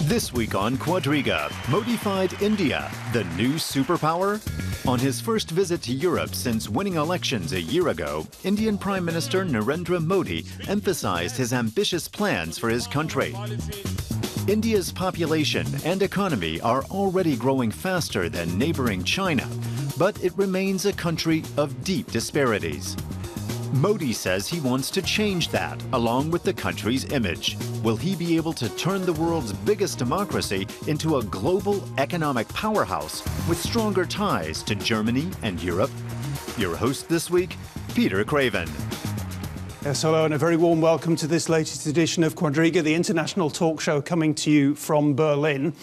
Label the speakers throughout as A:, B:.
A: This week on Quadriga, Modi-fied India, the new superpower? On his first visit to Europe since winning elections a year ago, Indian Prime Minister Narendra Modi emphasized his ambitious plans for his country. India's population and economy are already growing faster than neighboring China, but it remains a country of deep disparities. Modi says he wants to change that, along with the country's image. Will he be able to turn the world's biggest democracy into a global economic powerhouse with stronger ties to Germany and Europe? Your host this week, Peter Craven.
B: Yes, hello and a very warm welcome to this latest edition of Quadriga, the international talk show coming to you from Berlin.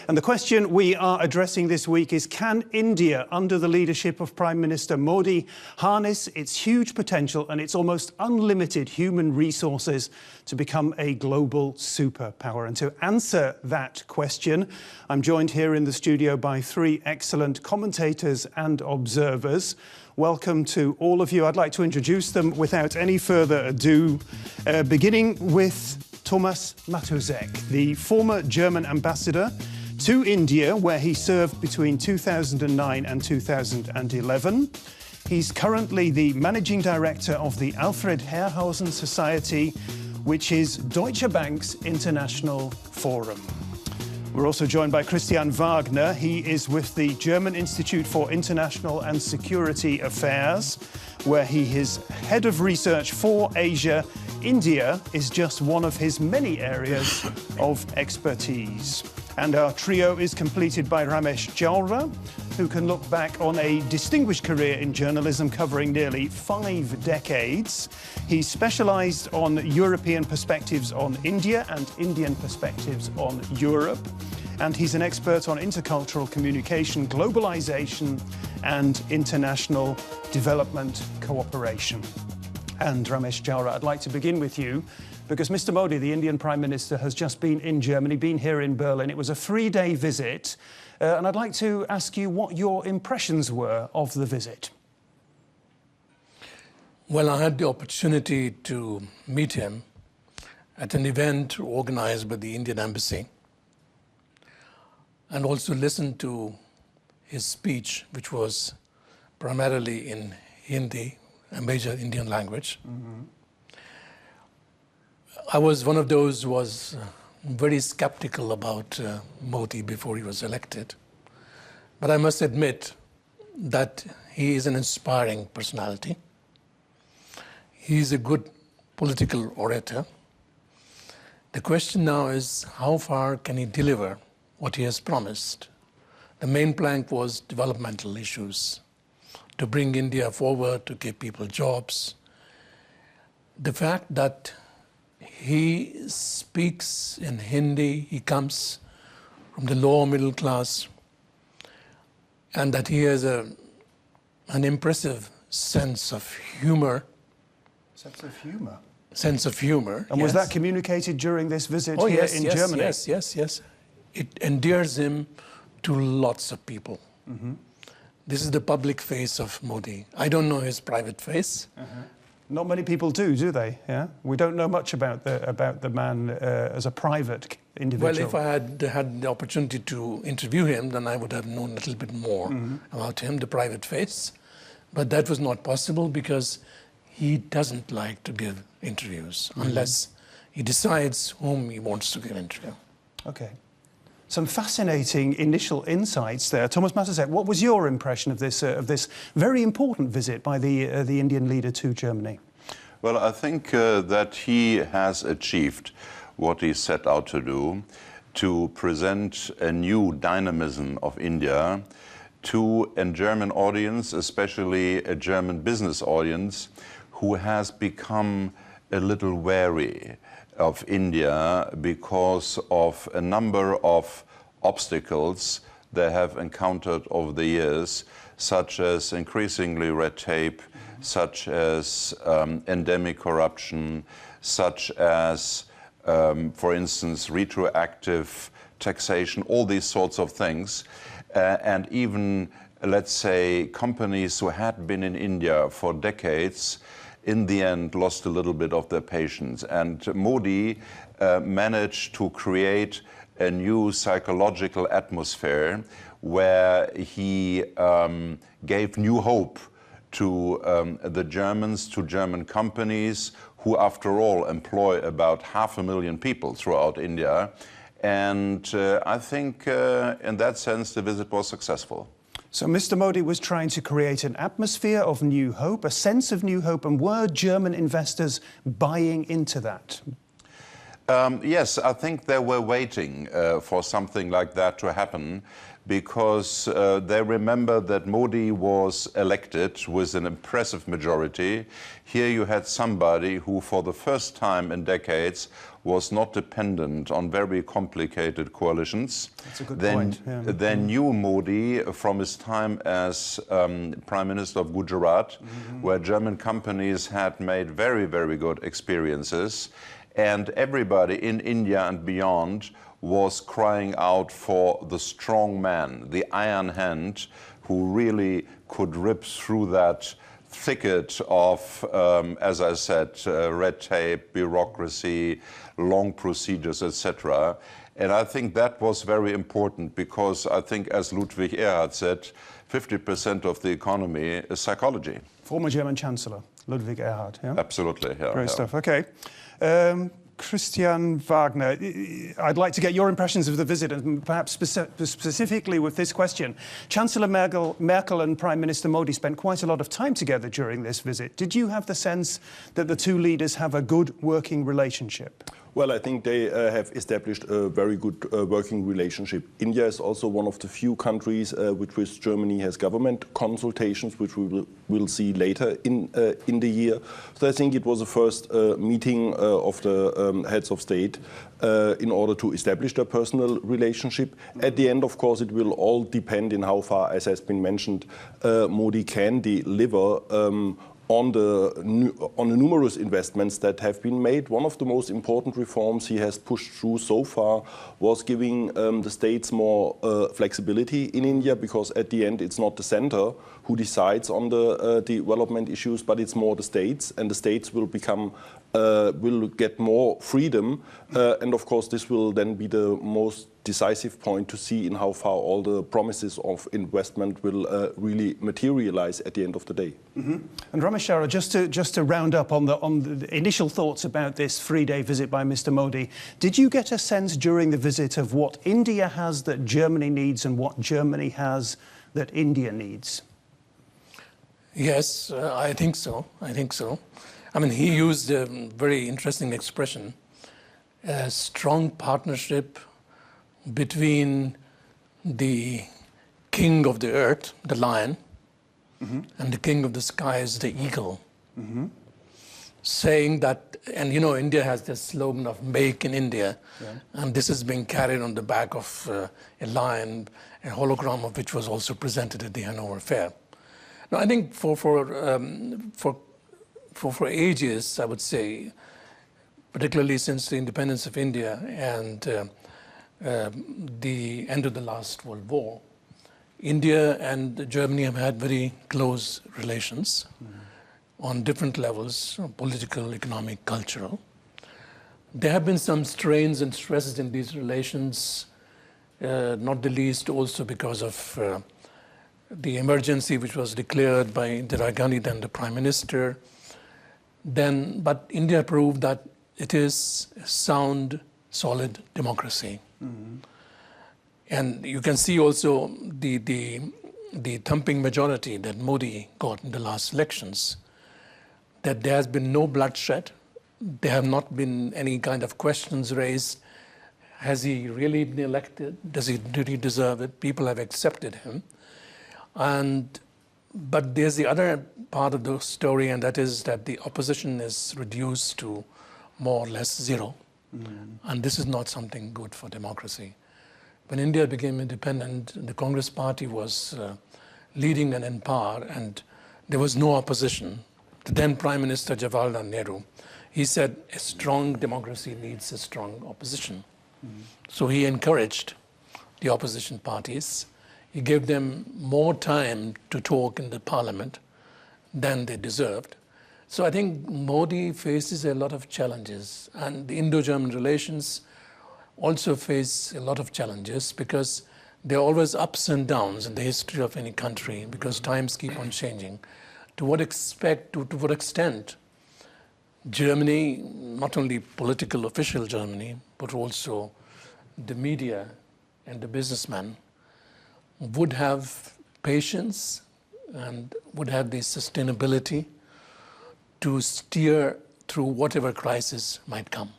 B: And the question we are addressing this week is, can India, under the leadership of Prime Minister Modi, harness its huge potential and its almost unlimited human resources to become a global superpower? And to answer that question, I'm joined here in the studio by three excellent commentators and observers. Welcome to all of you. I'd like to introduce them without any further ado, beginning with Thomas Matussek, the former German ambassador to India, where he served between 2009 and 2011. He's currently the managing director of the Alfred Herrhausen Society, which is Deutsche Bank's international forum. We're also joined by Christian Wagner. He is with the German Insitute for International and Security Affairs, where he is head of research for Asia. India is just one of his many areas of expertise. And our trio is completed by Ramesh Jowra, who can look back on a distinguished career in journalism covering nearly 5 decades. He specialized on European perspectives on India and Indian perspectives on Europe. And he's an expert on intercultural communication, globalization, and international development cooperation. And Ramesh Jowra, I'd like to begin with you, because Mr. Modi, the Indian Prime Minister, has just been in Germany, been here in Berlin. It was a 3-day visit. And I'd like to ask you what your impressions were of the visit.
C: Well, I had the opportunity to meet him at an event organized by the Indian Embassy, and also listen to his speech, which was primarily in Hindi, a major Indian language. Mm-hmm. I was one of those who was very skeptical about Modi before he was elected. But I must admit that he is an inspiring personality. He is a good political orator. The question now is, how far can he deliver what he has promised? The main plank was developmental issues, to bring India forward, to give people jobs. The fact that he speaks in Hindi, he comes from the lower middle class, and that he has an impressive sense of humor.
B: Sense of humor?
C: Sense of humor,
B: And was that communicated during this visit here in Germany?
C: Yes. It endears him to lots of people. Mm-hmm. This is the public face of Modi. I don't know his private face. Uh-huh.
B: Not many people do they? Yeah, we don't know much about the man as a private individual.
C: Well, if I had the opportunity to interview him, then I would have known a little bit more about him, the private face. But that was not possible because he doesn't like to give interviews unless he decides whom he wants to give an interview.
B: Okay. Some fascinating initial insights there. Thomas Matussek, what was your impression of this very important visit by the Indian leader to Germany?
D: Well, I think that he has achieved what he set out to do, to present a new dynamism of India to a German audience, especially a German business audience, who has become a little wary of India because of a number of obstacles they have encountered over the years, such as increasingly red tape, such as endemic corruption, such as, for instance, retroactive taxation, all these sorts of things. And even, let's say, companies who had been in India for decades in the end lost a little bit of their patience. And Modi managed to create a new psychological atmosphere where he gave new hope to the Germans, to German companies, who after all employ about 500,000 people throughout India. And I think in that sense the visit was successful.
B: So Mr. Modi was trying to create an atmosphere of new hope, a sense of new hope, and were German investors buying into that?
D: Yes, I think they were waiting for something like that to happen, because they remember that Modi was elected with an impressive majority. Here you had somebody who for the first time in decades was not dependent on very complicated coalitions.
B: That's a good point. Yeah.
D: They knew Modi from his time as Prime Minister of Gujarat, where German companies had made very, very good experiences. And everybody in India and beyond was crying out for the strong man, the iron hand, who really could rip through that thicket of, as I said, red tape, bureaucracy, long procedures, etc. And I think that was very important, because I think, as Ludwig Erhard said, 50% of the economy is psychology.
B: Former German Chancellor, Ludwig Erhard. Yeah?
D: Absolutely. Yeah,
B: Great
D: yeah.
B: stuff. Okay. Christian Wagner, I'd like to get your impressions of the visit, and perhaps specifically with this question. Chancellor Merkel and Prime Minister Modi spent quite a lot of time together during this visit. Did you have the sense that the two leaders have a good working relationship?
E: Well, I think they have established a very good working relationship. India is also one of the few countries with which Germany has government consultations, which we will see later in the year. So I think it was the first meeting of the heads of state in order to establish their personal relationship. At the end, of course, it will all depend in how far, as has been mentioned, Modi can deliver on the numerous investments that have been made. One of the most important reforms he has pushed through so far was giving the states more flexibility in India, because at the end it's not the center who decides on the development issues, but it's more the states, and the states will get more freedom, and of course this will then be the most decisive point to see in how far all the promises of investment will really materialize at the end of the day.
B: Mm-hmm. And Ramesh Shara, just to round up on the initial thoughts about this three-day visit by Mr. Modi, did you get a sense during the visit of what India has that Germany needs and what Germany has that India needs?
C: Yes, I think so. I mean, he used a very interesting expression, a strong partnership between the king of the earth, the lion, and the king of the skies, the eagle. Saying that, and you know, India has this slogan of "Make in India," and this is being carried on the back of a lion, a hologram of which was also presented at the Hanover Fair. Now, I think for ages, I would say, particularly since the independence of India and the end of the last World War, India and Germany have had very close relations on different levels, political, economic, cultural. There have been some strains and stresses in these relations, not the least also because of the emergency which was declared by Indira Gandhi, then the Prime Minister. But India proved that it is a sound, solid democracy. And you can see also the thumping majority that Modi got in the last elections, that there has been no bloodshed. There have not been any kind of questions raised. Has he really been elected? Did he deserve it? People have accepted him. But there's the other part of the story, and that is that the opposition is reduced to more or less zero. And this is not something good for democracy. When India became independent, the Congress party was leading and in power, and there was no opposition. The then Prime Minister Jawaharlal Nehru, he said a strong democracy needs a strong opposition. So he encouraged the opposition parties. He gave them more time to talk in the parliament than they deserved. So I think Modi faces a lot of challenges, and the Indo-German relations also face a lot of challenges because there are always ups and downs in the history of any country because times keep on changing. To what extent Germany, not only political official Germany, but also the media and the businessmen would have patience and would have the sustainability to steer through whatever crisis might come.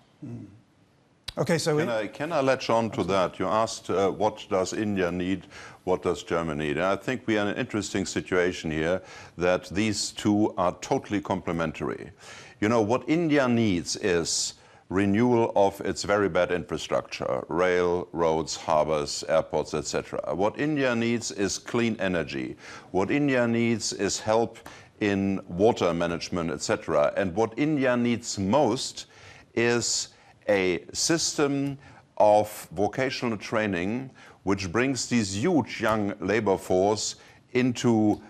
B: Okay, so
D: can I latch on to that? You asked what does India need, what does Germany need? And I think we are in an interesting situation here that these two are totally complementary. You know, what India needs is renewal of its very bad infrastructure, rail, roads, harbors, airports, etc. What India needs is clean energy. What India needs is help in water management, etc. And what India needs most is a system of vocational training which brings these huge young labor force into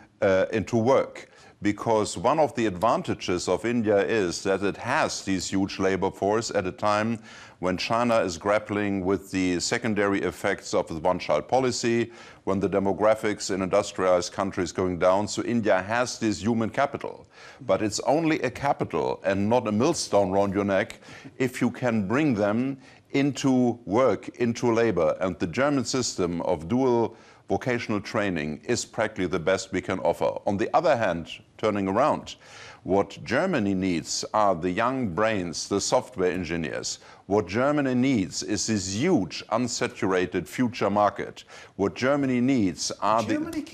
D: work. Because one of the advantages of India is that it has these huge labor force at a time when China is grappling with the secondary effects of the one-child policy, when the demographics in industrialized countries going down. So India has this human capital, but it's only a capital and not a millstone around your neck if you can bring them into work, into labor. And the German system of dual vocational training is practically the best we can offer. On the other hand, turning around, what Germany needs are the young brains, the software engineers. What Germany needs is this huge, unsaturated future market. What Germany needs are
B: Germany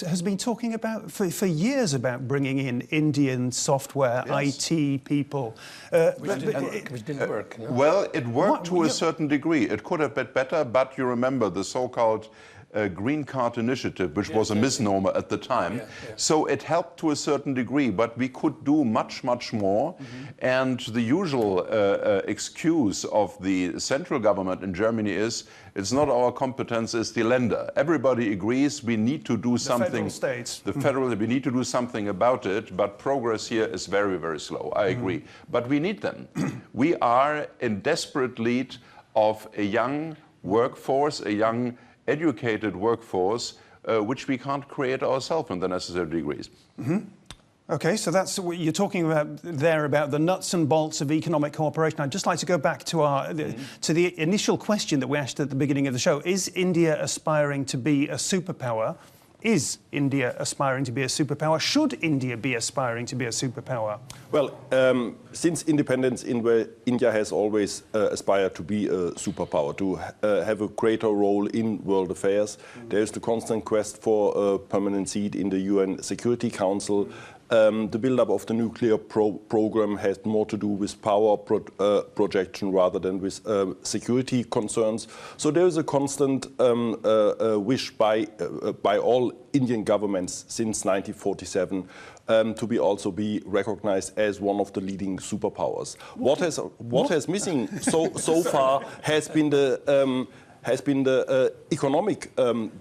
B: has been talking about for years about bringing in Indian software,
D: Yes.
B: IT people.
C: Which didn't work. No?
D: Well, it worked to a certain degree. It could have been better, but you remember the so-called Green Card Initiative, which was a misnomer at the time. So it helped to a certain degree, but we could do much, much more. And the usual excuse of the central government in Germany is, it's not our competence, it's the Länder. Everybody agrees we need to do something.
B: The federal states.
D: The federal, we need to do something about it, but progress here is very, very slow. I agree. But we need them. We are in desperate need of a young workforce, a young educated workforce, which we can't create ourselves in the necessary degrees.
B: Okay, so that's what you're talking about there, about the nuts and bolts of economic cooperation. I'd just like to go back to to the initial question that we asked at the beginning of the show. Is India aspiring to be a superpower? Is India aspiring to be a superpower? Should India be aspiring to be a superpower?
E: Well, since independence, India has always aspired to be a superpower, to have a greater role in world affairs. There is the constant quest for a permanent seat in the UN Security Council. The build-up of the nuclear program has more to do with power projection rather than with security concerns. So there is a constant wish by all Indian governments since 1947 to also be recognized as one of the leading superpowers. What has missing so far has been the economic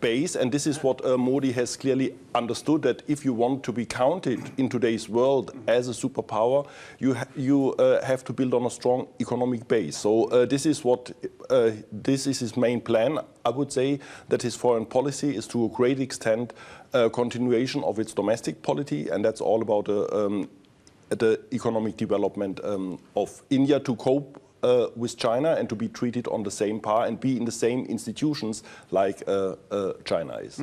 E: base, and this is what Modi has clearly understood, that if you want to be counted in today's world as a superpower, you have to build on a strong economic base. So this is his main plan. I would say that his foreign policy is to a great extent a continuation of its domestic policy, and that's all about the economic development of India to cope with China and to be treated on the same par and be in the same institutions like China is.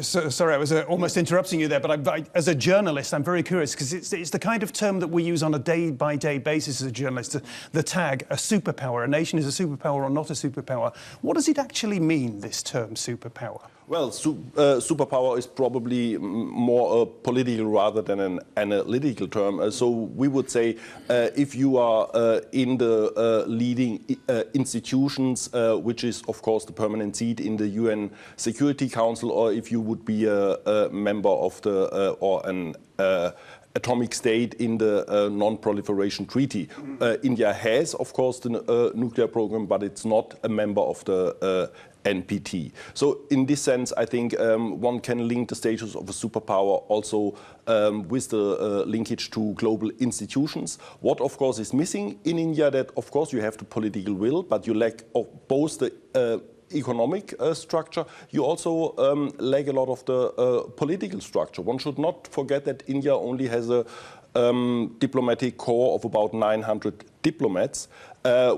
B: Sorry, I was almost interrupting you there, but as a journalist, I'm very curious, because it's the kind of term that we use on a day-by-day basis as a journalist, the tag, a superpower. A nation is a superpower or not a superpower. What does it actually mean, this term, superpower?
E: Well, superpower is probably more a political rather than an analytical term. So we would say if you are in the leading institutions, which is of course the permanent seat in the UN Security Council, or if you would be a member of the or atomic state in the non-proliferation treaty. India has, of course, the nuclear program, but it's not a member of the NPT. So in this sense, I think one can link the status of a superpower also with the linkage to global institutions. What, of course, is missing in India, that, of course, you have the political will, but you lack of both the economic structure. You also lack a lot of the political structure. One should not forget that India only has a diplomatic corps of about 900 diplomats,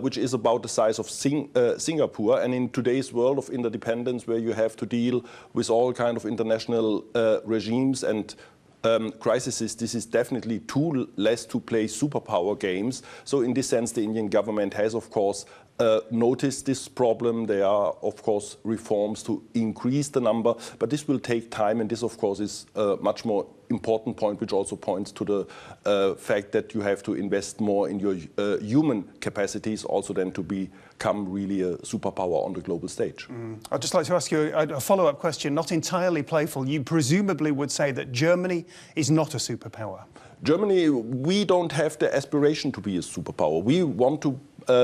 E: which is about the size of Singapore. And in today's world of interdependence, where you have to deal with all kind of international regimes and crises, this is definitely too less to play superpower games. So in this sense, the Indian government has, of course, noticed this problem. There are, of course, reforms to increase the number, but this will take time, and this, of course, is a much more important point, which also points to the fact that you have to invest more in your human capacities, also then to become really a superpower on the global stage.
B: I'd just like to ask you a follow-up question, not entirely playful. You presumably would say that Germany is not a superpower.
E: Germany, we don't have the aspiration to be a superpower. We want to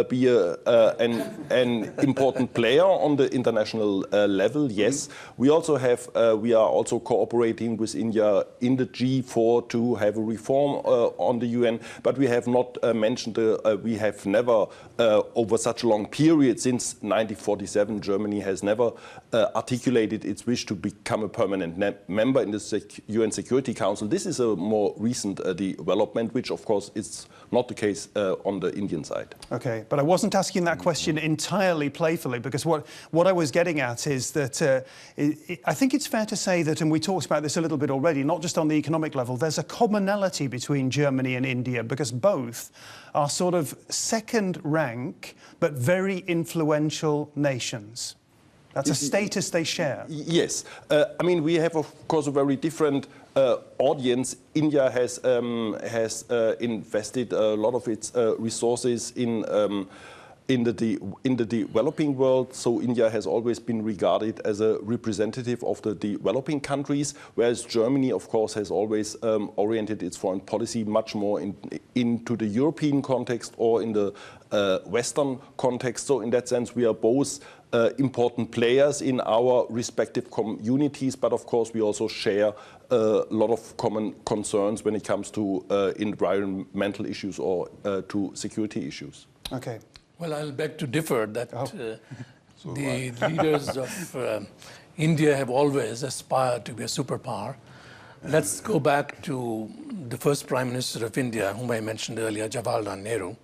E: be an important player on the international level. Yes, we also have. We are also cooperating with India in the G4 to have a reform on the UN. But we have not mentioned. We have never, over such a long period since 1947, Germany has never articulated its wish to become a permanent member in the UN Security Council. This is a more recent development, which of course is not the case on the Indian side.
B: Okay, but I wasn't asking that question entirely playfully, because what I was getting at is that I think it's fair to say that, and we talked about this a little bit already, not just on the economic level, there's a commonality between Germany and India, because both are sort of second rank but very influential nations. That's a status they share.
E: Yes. I mean, we have, of course, a very different audience. India has invested a lot of its resources in the developing world. So India has always been regarded as a representative of the developing countries, whereas Germany, of course, has always oriented its foreign policy much more into the European context or in the Western context. So in that sense, we are both important players in our respective communities, but of course we also share a lot of common concerns when it comes to environmental issues or to security issues.
B: Okay.
C: Well, I'll beg to differ that the leaders of India have always aspired to be a superpower. Let's go back to the first Prime Minister of India, whom I mentioned earlier, Jawaharlal Nehru.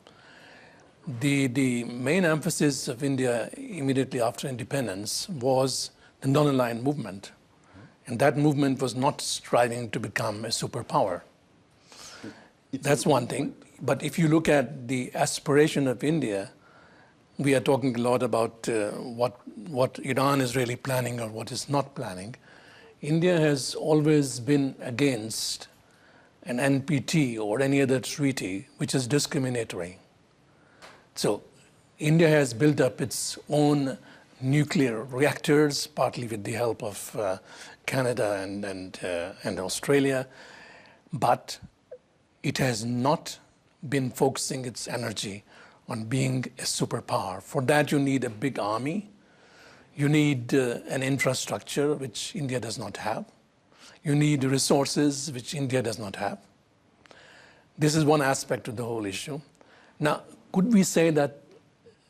C: The main emphasis of India immediately after independence was the non-aligned movement. And that movement was not striving to become a superpower. That's one thing. But if you look at the aspiration of India, we are talking a lot about what Iran is really planning or what is not planning. India has always been against an NPT or any other treaty which is discriminatory. So India has built up its own nuclear reactors, partly with the help of Canada and Australia, but it has not been focusing its energy on being a superpower. For that, you need a big army. You need an infrastructure, which India does not have. You need resources, which India does not have. This is one aspect of the whole issue. Now, could we say that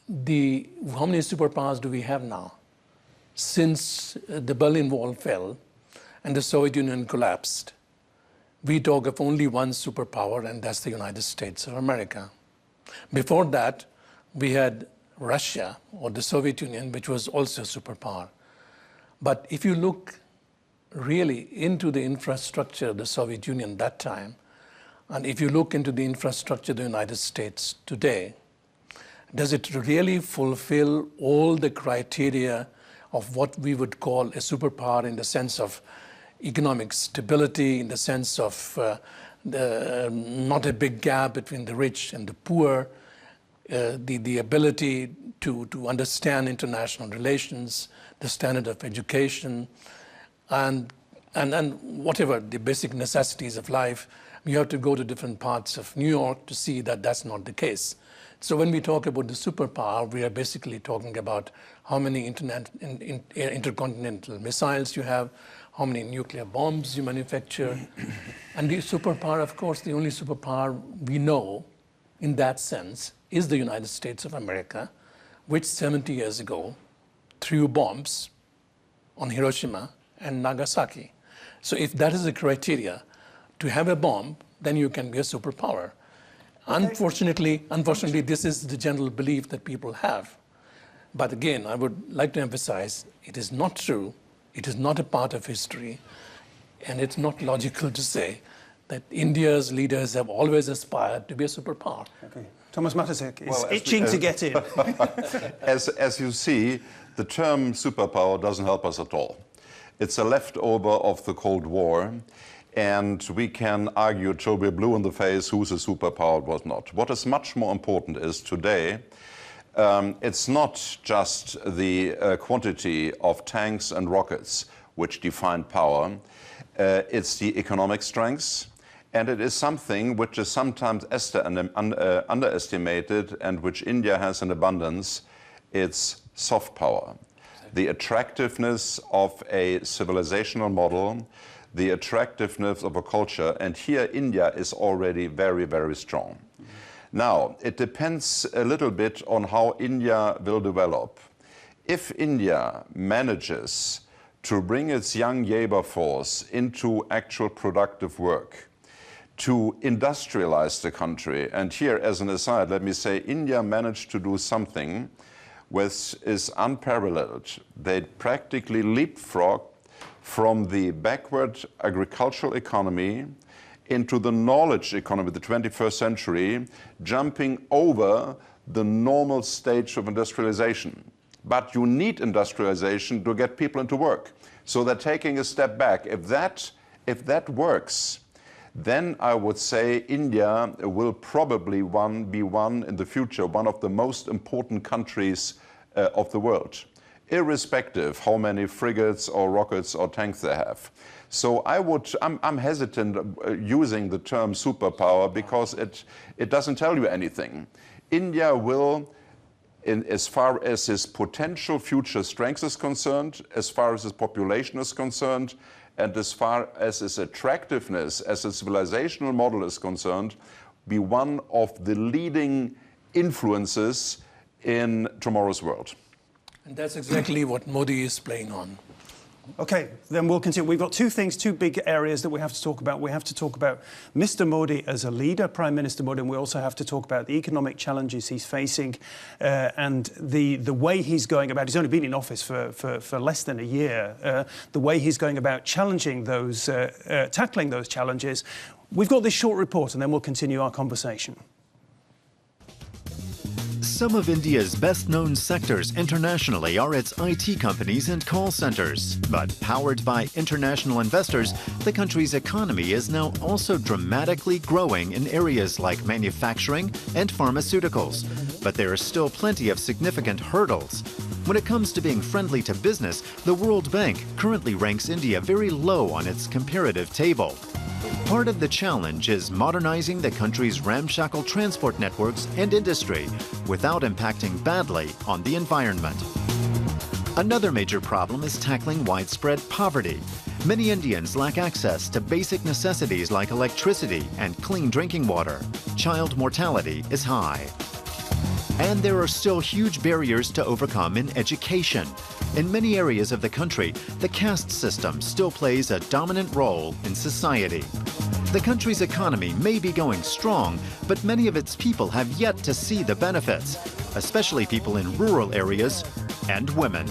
C: how many superpowers do we have now? Since the Berlin Wall fell and the Soviet Union collapsed, we talk of only one superpower, and that's the United States of America. Before that, we had Russia, or the Soviet Union, which was also a superpower. But if you look really into the infrastructure of the Soviet Union that time, and if you look into the infrastructure of the United States today, does it really fulfill all the criteria of what we would call a superpower in the sense of economic stability, in the sense of not a big gap between the rich and the poor, the ability to understand international relations, the standard of education, and whatever the basic necessities of life, You have to go to different parts of New York to see that that's not the case. So when we talk about the superpower, we are basically talking about how many intercontinental missiles you have, how many nuclear bombs you manufacture. And the superpower, of course, the only superpower we know in that sense is the United States of America, which 70 years ago threw bombs on Hiroshima and Nagasaki. So if that is the criteria to have a bomb, then you can be a superpower. Unfortunately, this is the general belief that people have. But again, I would like to emphasize, it is not true, it is not a part of history, and it's not logical to say that India's leaders have always aspired to be a superpower.
B: Okay. Thomas Matussek is itching to get in.
D: As you see, the term superpower doesn't help us at all. It's a leftover of the Cold War. And we can argue till we're blue in the face who's a superpower, was not. What is much more important is today, it's not just the quantity of tanks and rockets which define power, it's the economic strengths, and it is something which is sometimes underestimated and which India has in abundance, it's soft power. The attractiveness of a civilizational model, the attractiveness of a culture, and here India is already very, very strong. Now, it depends a little bit on how India will develop. If India manages to bring its young labor force into actual productive work, to industrialize the country, and here as an aside, let me say India managed to do something which is unparalleled. They practically leapfrogged from the backward agricultural economy into the knowledge economy of the 21st century, jumping over the normal stage of industrialization. But you need industrialization to get people into work. So they're taking a step back. If that works, then I would say India will probably be one in the future, one of the most important countries of the world, irrespective how many frigates or rockets or tanks they have. So I'm hesitant using the term superpower because it doesn't tell you anything. India will, as far as its potential future strength is concerned, as far as its population is concerned, and as far as its attractiveness as a civilizational model is concerned, be one of the leading influences in tomorrow's world.
C: And that's exactly what Modi is playing on.
B: Okay, then we'll continue. We've got two big areas that we have to talk about. We have to talk about Mr. Modi as a leader, Prime Minister Modi, and we also have to talk about the economic challenges he's facing and the way he's going about. He's only been in office for less than a year. The way he's going about tackling those challenges. We've got this short report, and then we'll continue our conversation.
A: Some of India's best-known sectors internationally are its IT companies and call centers. But powered by international investors, the country's economy is now also dramatically growing in areas like manufacturing and pharmaceuticals. But there are still plenty of significant hurdles. When it comes to being friendly to business, the World Bank currently ranks India very low on its comparative table. Part of the challenge is modernizing the country's ramshackle transport networks and industry without impacting badly on the environment. Another major problem is tackling widespread poverty. Many Indians lack access to basic necessities like electricity and clean drinking water. Child mortality is high. And there are still huge barriers to overcome in education. In many areas of the country, the caste system still plays a dominant role in society. The country's economy may be going strong, but many of its people have yet to see the benefits, especially people in rural areas and women.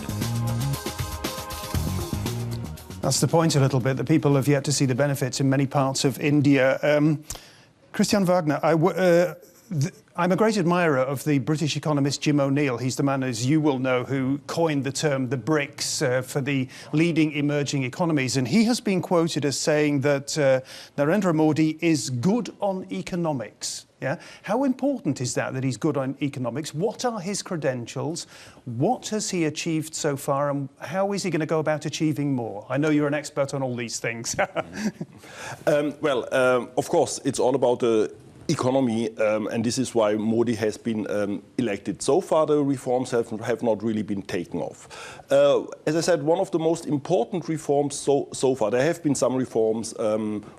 B: That's the point a little bit, that people have yet to see the benefits in many parts of India. Christian Wagner, I'm a great admirer of the British economist Jim O'Neill. He's the man, as you will know, who coined the term the BRICS for the leading emerging economies. And he has been quoted as saying that Narendra Modi is good on economics. Yeah? How important is that he's good on economics? What are his credentials? What has he achieved so far? And how is he going to go about achieving more? I know you're an expert on all these things.
E: Of course, it's all about the economy, and this is why Modi has been elected. So far, the reforms have not really been taken off. As I said, one of the most important reforms so far, there have been some reforms,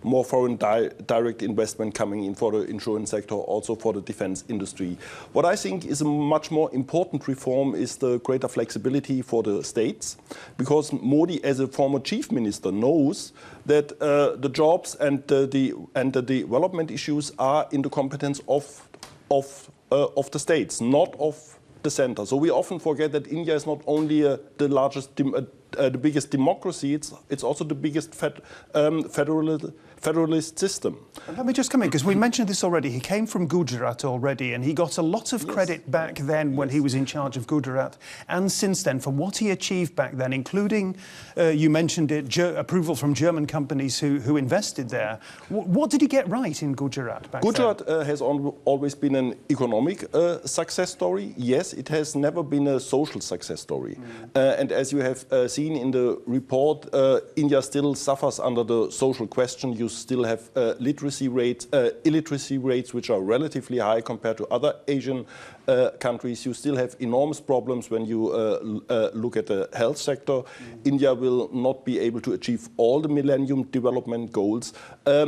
E: more foreign direct investment coming in for the insurance sector, also for the defense industry. What I think is a much more important reform is the greater flexibility for the states, because Modi, as a former chief minister, knows that the jobs and the development issues are in the competence of the states, not of the center. So we often forget that India is not only the largest, the biggest democracy, it's also the biggest federalist system.
B: Let me just come in, because we mentioned this already. He came from Gujarat already, and he got a lot of credit back then when he was in charge of Gujarat, and since then for what he achieved back then, including, you mentioned it, approval from German companies who invested there. What did he get right in Gujarat back then?
E: Gujarat has always been an economic success story. Yes, it has never been a social success story. And as you have seen in the report, India still suffers under the social question. You still have illiteracy rates which are relatively high compared to other Asian countries. You still have enormous problems when you look at the health sector. India will not be able to achieve all the Millennium Development Goals.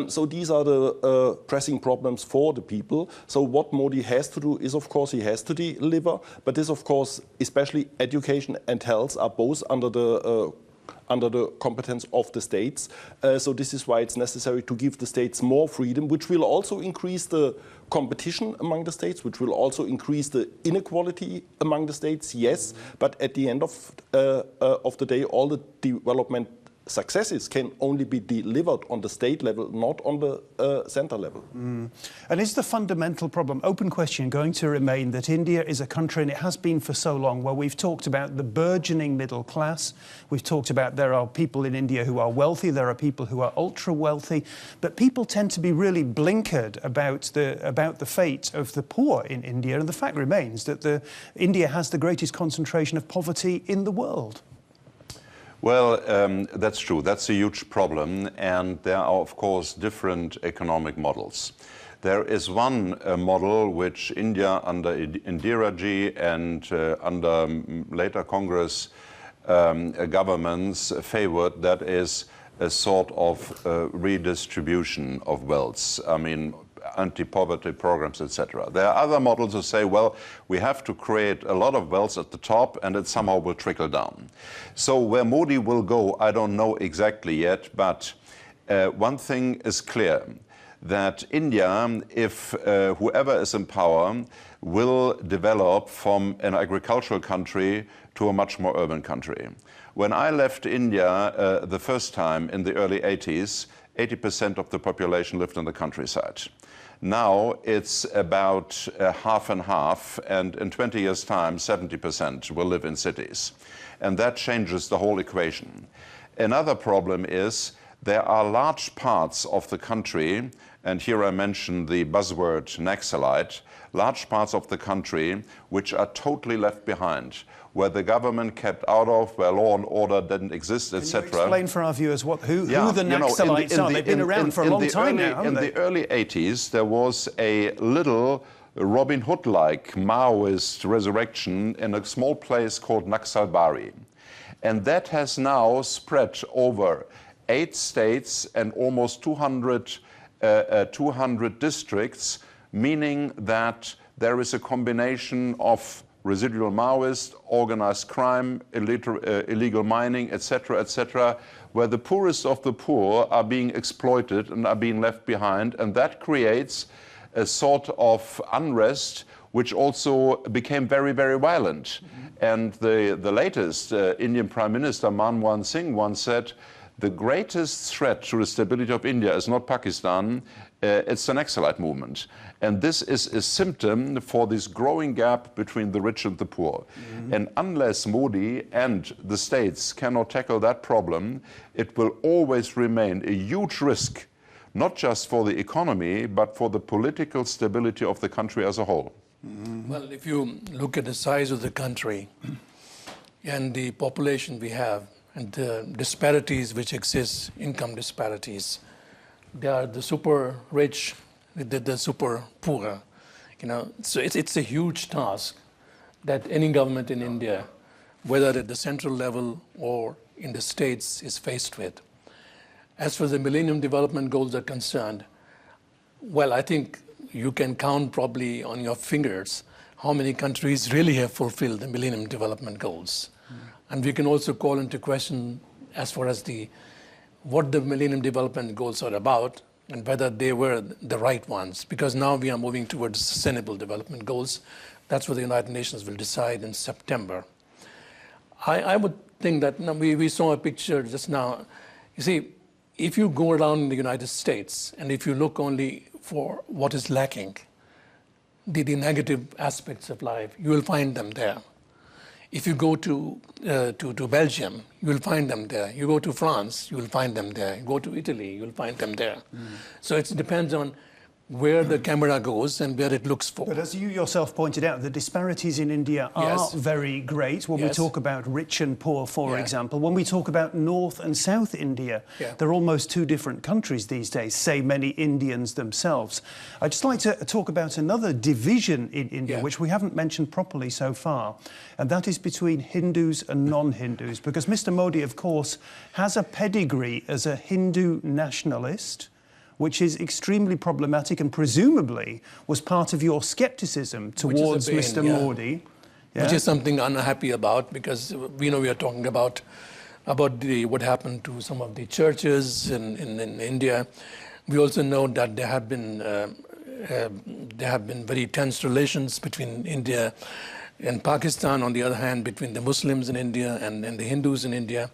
E: So these are the pressing problems for the people. So what Modi has to do is, of course, he has to deliver. But this, of course, especially education and health are both under the competence of the states. So this is why it's necessary to give the states more freedom, which will also increase the competition among the states, which will also increase the inequality among the states, yes. But at the end of the day, all the development successes can only be delivered on the state level, not on the center level.
B: And is the fundamental problem, open question, going to remain that India is a country, and it has been for so long, where we've talked about the burgeoning middle class, we've talked about there are people in India who are wealthy, there are people who are ultra wealthy, but people tend to be really blinkered about the fate of the poor in India, and the fact remains that India has the greatest concentration of poverty in the world.
D: Well, that's true. That's a huge problem. And there are, of course, different economic models. There is one model which India under Indira Ji and under later Congress governments favored, that is a sort of redistribution of wealth. I mean, anti-poverty programs, etc. There are other models who say, well, we have to create a lot of wealth at the top and it somehow will trickle down. So where Modi will go, I don't know exactly yet, but one thing is clear, that India, if whoever is in power, will develop from an agricultural country to a much more urban country. When I left India the first time in the early 80s, 80% of the population lived in the countryside. Now it's about half and half, and in 20 years' time, 70% will live in cities. And that changes the whole equation. Another problem is there are large parts of the country, and here I mention the buzzword Naxalite, large parts of the country which are totally left behind, where the government kept out of, where law and order didn't exist, etc.
B: Can you explain for our viewers who the Naxalites are? They've been around for a long time now, haven't they?
D: In the early 80s, there was a little Robin Hood-like Maoist resurrection in a small place called Naxalbari. And that has now spread over 8 states and almost 200 districts, meaning that there is a combination of residual Maoist, organized crime, illegal mining, etc., where the poorest of the poor are being exploited and are being left behind, and that creates a sort of unrest which also became very, very violent. And the latest Indian Prime Minister, Manmohan Singh, once said, the greatest threat to the stability of India is not Pakistan, it's an Naxalite movement. And this is a symptom for this growing gap between the rich and the poor. And unless Modi and the states cannot tackle that problem, it will always remain a huge risk, not just for the economy, but for the political stability of the country as a whole.
C: Well, if you look at the size of the country and the population we have and the disparities which exist, income disparities, they are the super rich, the super poor, So it's a huge task that any government in India, whether at the central level or in the states, is faced with. As far as the Millennium Development Goals are concerned, well, I think you can count probably on your fingers how many countries really have fulfilled the Millennium Development Goals. And we can also call into question as far as what the Millennium Development Goals are about and whether they were the right ones, because now we are moving towards Sustainable Development Goals. That's what the United Nations will decide in September. I would think that we saw a picture just now. You see, if you go around the United States and if you look only for what is lacking, the negative aspects of life, you will find them there. If you go to Belgium, you will find them there. You go to France, you will find them there. You go to Italy, you will find them there. So it depends on where the camera goes and where it looks for.
B: But as you yourself pointed out, the disparities in India are very great when we talk about rich and poor, for example. When we talk about North and South India, they're almost two different countries these days, say many Indians themselves. I'd just like to talk about another division in India, which we haven't mentioned properly so far, and that is between Hindus and non-Hindus, because Mr. Modi, of course, has a pedigree as a Hindu nationalist, which is extremely problematic and presumably was part of your scepticism towards Mr. Modi.
C: Which is something I'm unhappy about, because we are talking about what happened to some of the churches in India. We also know that there have been very tense relations between India and Pakistan, on the other hand, between the Muslims in India and the Hindus in India.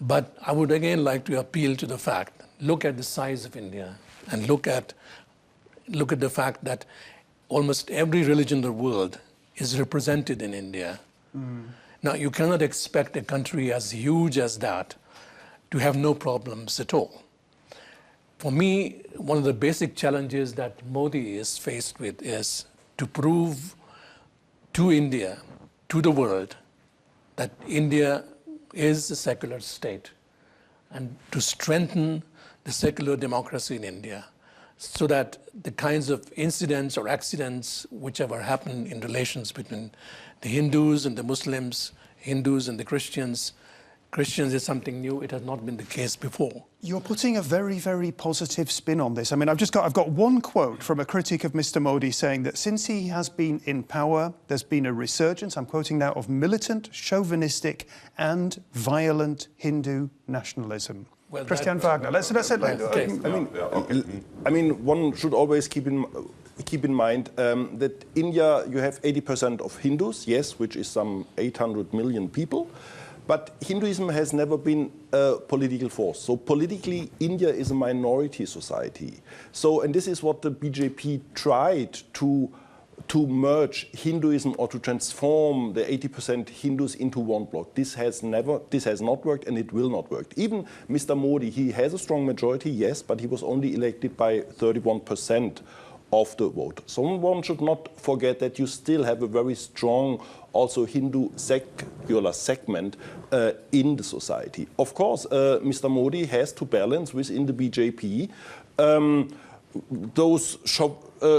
C: But I would again like to appeal to the fact, look at the size of India and look at the fact that almost every religion in the world is represented in India. Now, you cannot expect a country as huge as that to have no problems at all. For me, one of the basic challenges that Modi is faced with is to prove to India, to the world, that India is a secular state, and to strengthen the secular democracy in India, so that the kinds of incidents or accidents whichever happen in relations between the Hindus and the Muslims, Hindus and the Christians is something new. It has not been the case before.
B: You're putting a very, very positive spin on this. I mean, I've got one quote from a critic of Mr. Modi saying that since he has been in power, there's been a resurgence, I'm quoting now, of militant, chauvinistic and violent Hindu nationalism.
C: Well,
B: Christian Wagner, let's say
E: I mean, one should always keep in mind that India, you have 80% of Hindus, yes, which is some 800 million people. But Hinduism has never been a political force. So politically, India is a minority society. So, and this is what the BJP tried to merge Hinduism or to transform the 80% Hindus into one bloc. This has not worked, and it will not work. Even Mr. Modi, he has a strong majority, yes, but he was only elected by 31% of the vote. So one should not forget that you still have a very strong also Hindu secular segment in the society. Of course, Mr. Modi has to balance within the BJP those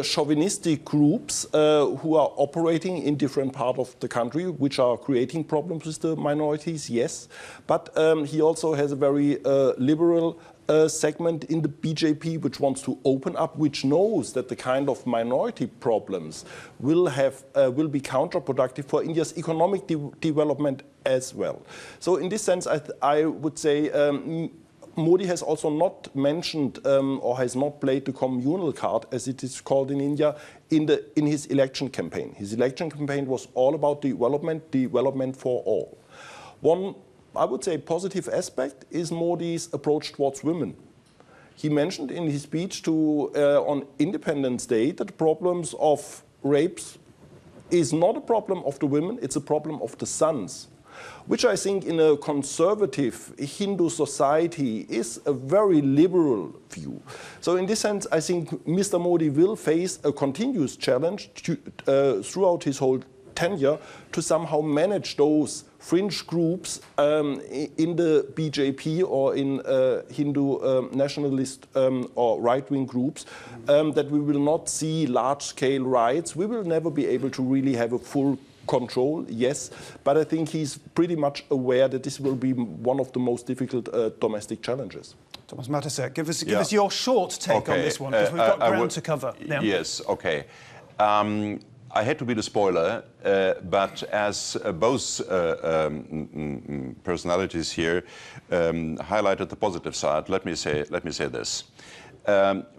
E: chauvinistic groups who are operating in different parts of the country, which are creating problems with the minorities, yes. But he also has a very liberal segment in the BJP which wants to open up, which knows that the kind of minority problems will be counterproductive for India's economic development as well. So in this sense, I would say Modi has also not mentioned or has not played the communal card, as it is called in India, in his election campaign. His election campaign was all about development for all. One, I would say, positive aspect is Modi's approach towards women. He mentioned in his speech on Independence Day that the problems of rapes is not a problem of the women, it's a problem of the sons, which I think in a conservative Hindu society is a very liberal view. So in this sense, I think Mr. Modi will face a continuous challenge throughout his whole tenure to somehow manage those fringe groups in the BJP or in Hindu nationalist or right-wing groups, that we will not see large-scale riots. We will never be able to really have a full control, yes, but I think he's pretty much aware that this will be one of the most difficult domestic challenges.
B: Thomas Matussek, give us your short take on this one, because we've got ground to cover now.
D: Yes, okay. I hate to be the spoiler, but as both personalities here highlighted the positive side, let me say this.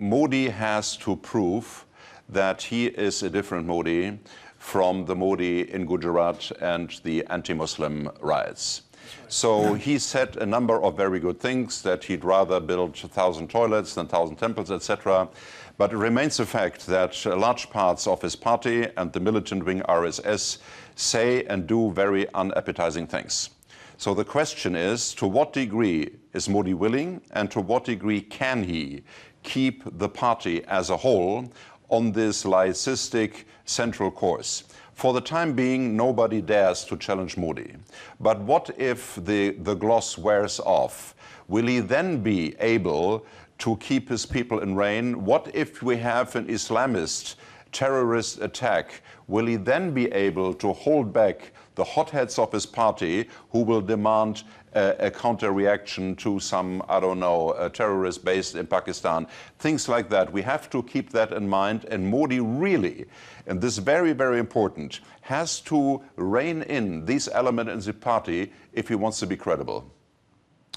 D: Modi has to prove that he is a different Modi from the Modi in Gujarat and the anti-Muslim riots. So he said a number of very good things, that he'd rather build 1,000 toilets than 1,000 temples, etc. But it remains a fact that large parts of his party and the militant wing RSS say and do very unappetizing things. So the question is, to what degree is Modi willing, and to what degree can he keep the party as a whole on this laicistic central course? For the time being, nobody dares to challenge Modi. But what if the gloss wears off? Will he then be able to keep his people in rein? What if we have an Islamist terrorist attack? Will he then be able to hold back the hotheads of his party who will demand a counter-reaction to some, I don't know, a terrorist based in Pakistan? Things like that. We have to keep that in mind, and Modi really, and this is very, very important, has to rein in these elements in the party if he wants to be credible.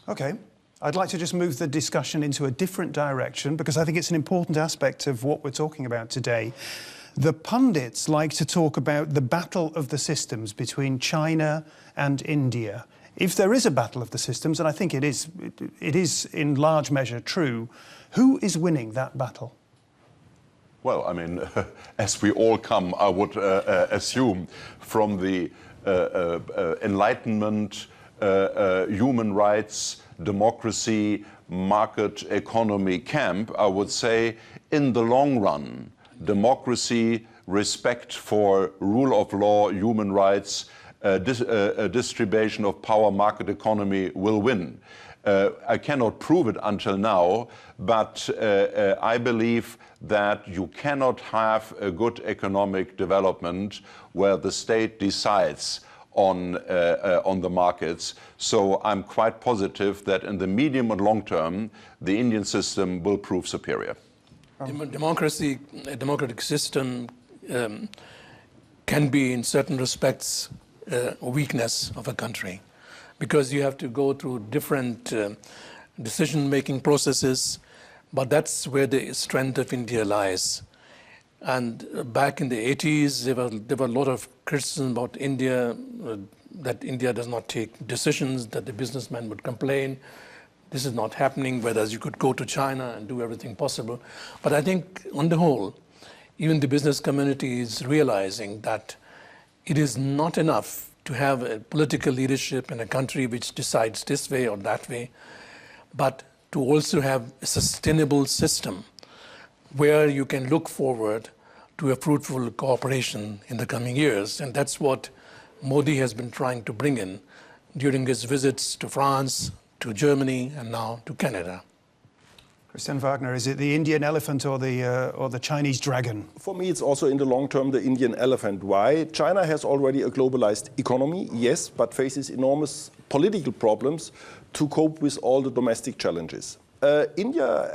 B: Okay. I'd like to just move the discussion into a different direction, because I think it's an important aspect of what we're talking about today. The pundits like to talk about the battle of the systems between China and India. If there is a battle of the systems, and I think it is in large measure true, who is winning that battle?
D: Well, I mean, as we all come, I would assume, from the Enlightenment, human rights, democracy, market economy camp, I would say, in the long run, democracy, respect for rule of law, human rights, distribution of power, market economy will win. I cannot prove it until now, but I believe that you cannot have a good economic development where the state decides on the markets. So I'm quite positive that in the medium and long term, the Indian system will prove superior.
C: Democracy, a democratic system can be, in certain respects, a weakness of a country, because you have to go through different decision-making processes, but that's where the strength of India lies. And back in the 80s, there were a lot of criticism about India, that India does not take decisions, that the businessman would complain. This is not happening, whereas you could go to China and do everything possible. But I think, on the whole, even the business community is realizing that it is not enough to have a political leadership in a country which decides this way or that way, but to also have a sustainable system where you can look forward to a fruitful cooperation in the coming years. And that's what Modi has been trying to bring in during his visits to France, to Germany, and now to Canada.
B: Christian Wagner, is it the Indian elephant or the Chinese dragon?
E: For me, it's also in the long term the Indian elephant. Why? China has already a globalized economy, yes, but faces enormous political problems to cope with all the domestic challenges. India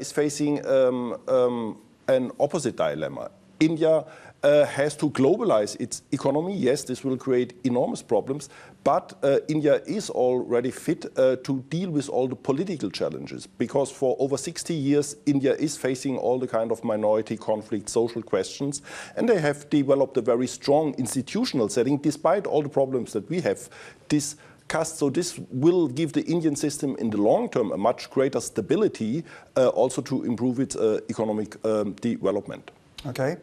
E: is facing an opposite dilemma. India has to globalize its economy. Yes, this will create enormous problems, but India is already fit to deal with all the political challenges, because for over 60 years, India is facing all the kind of minority conflict, social questions, and they have developed a very strong institutional setting. Despite all the problems that we have, this discussed. So this will give the Indian system in the long term a much greater stability, also to improve its economic development.
B: Okay.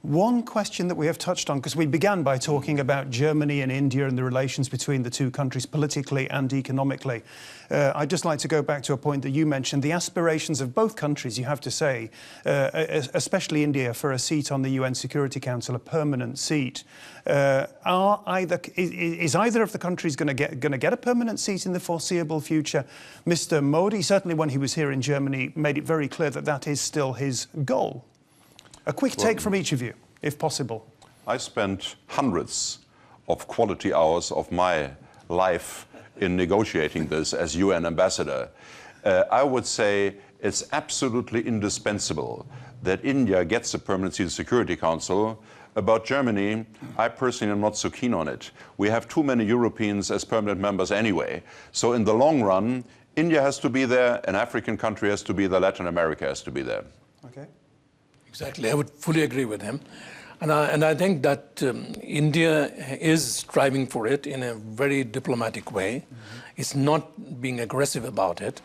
B: One question that we have touched on, because we began by talking about Germany and India and the relations between the two countries politically and economically. I'd just like to go back to a point that you mentioned, the aspirations of both countries, you have to say, especially India, for a seat on the UN Security Council, a permanent seat. Is either of the countries going to get a permanent seat in the foreseeable future? Mr. Modi, certainly when he was here in Germany, made it very clear that that is still his goal. A quick take from each of you, if possible.
D: I spent hundreds of quality hours of my life in negotiating this as UN ambassador. I would say it's absolutely indispensable that India gets a permanent seat in the Security Council. About Germany, I personally am not so keen on it. We have too many Europeans as permanent members anyway. So in the long run, India has to be there, an African country has to be there, Latin America has to be there.
B: Okay.
C: Exactly, I would fully agree with him. And I think that India is striving for it in a very diplomatic way. Mm-hmm. It's not being aggressive about it.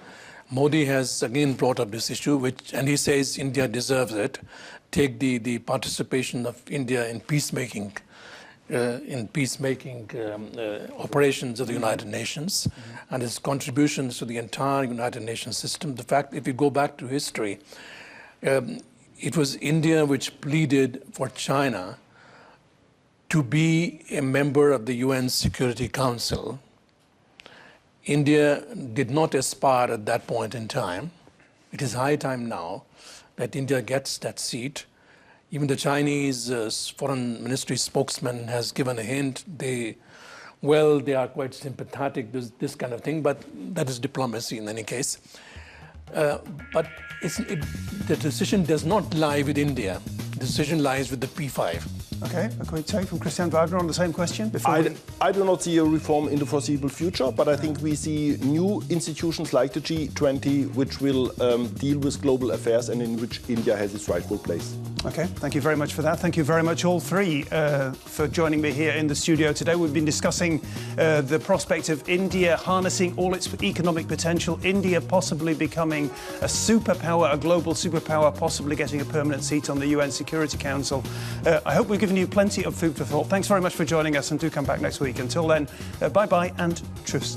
C: Modi has again brought up this issue, and he says India deserves it. Take the participation of India in peacemaking operations of the United Nations, mm-hmm. and its contributions to the entire United Nations system. The fact, if you go back to history, it was India which pleaded for China to be a member of the UN Security Council. India did not aspire at that point in time. It is high time now that India gets that seat. Even the Chinese foreign ministry spokesman has given a hint. They are quite sympathetic to this kind of thing, but that is diplomacy in any case. But the decision does not lie with India. The decision lies with the P5.
B: Okay, a quick take from Christian Wagner on the same question.
E: I do not see a reform in the foreseeable future, but I think we see new institutions like the G20, which will deal with global affairs and in which India has its rightful place.
B: Okay, thank you very much for that. Thank you very much, all three, for joining me here in the studio today. We've been discussing the prospect of India harnessing all its economic potential, India possibly becoming a superpower, a global superpower, possibly getting a permanent seat on the UN Security Council. I hope we've given you plenty of food for thought. Thanks very much for joining us, and do come back next week. Until then, bye-bye and truce.